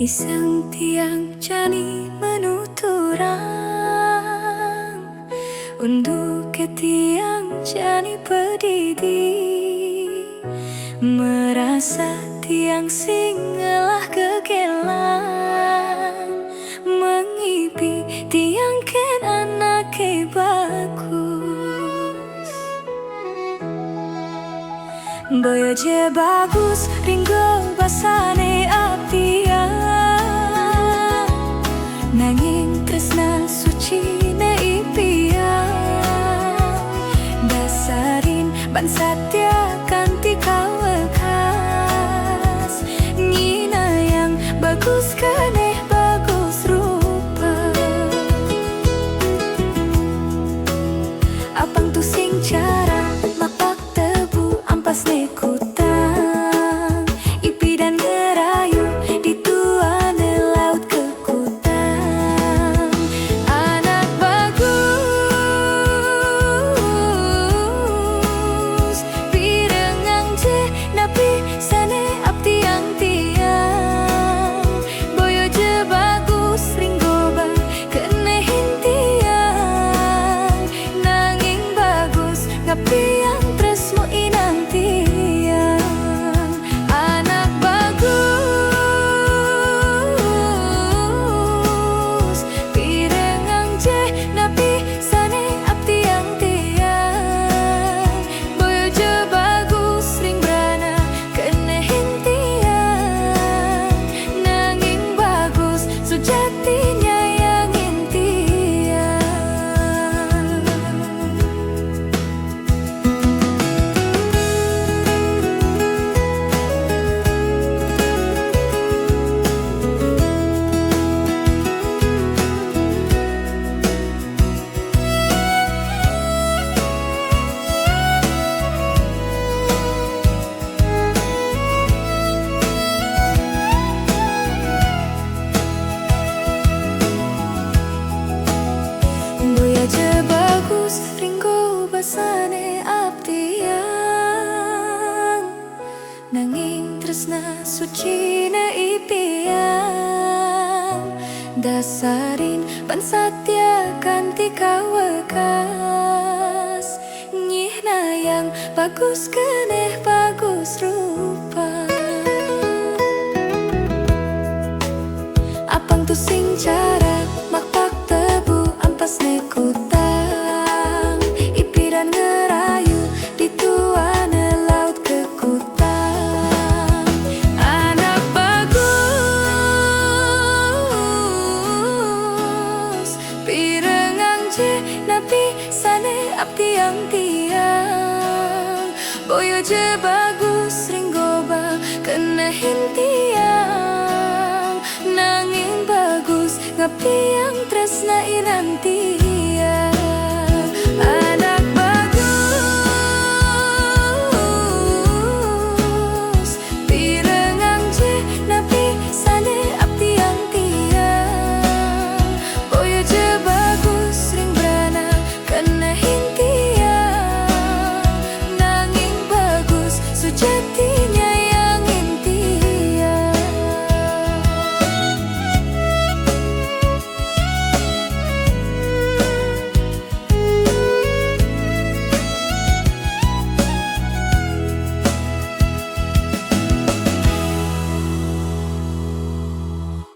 Iseng tiang jani menuturang untuk ke tiang jani pedidi, merasa tiang singelah kegelan, mengipi tiang ken anak bagus. Boyo je bagus ringgo basane abdian, nanging tresna suci ne impian, dasarin ban satya kanti kawekas, nyina yang bagus keneh bagus rupa. Apang tu sing cara mapak tebu ampas ne kutang, ipi dan ngerayu di tuane laut ke kutang. Anak bagus pirengang je napi sane abdi yang tiang, boyo je bagus ringgoba kenehin tiang, nanging bagus ngapi yang tresmu inang tiang. Anak bagus pirengang je napi sane abdi yang tiang, boyo je bagus ring brana kenehin tiang, nanging bagus sujatinya yang intiang. Boyo je bagus ringgo basane abdi yang, nanging tresna suci ne impian, dasarin ban satya kanti kawekas, nyihna yang bagus keneh bagus rupa. Apang tu sing cara makpak tebu ampas ne kutang, ipi dan ngerayu di tuane laut ke kutang. Anak bagus pirengang je napi sane abdi yang tiang, boyo je bagus ringgoba kenehin tiang, nanging bagus ngapi yang tresna inanti.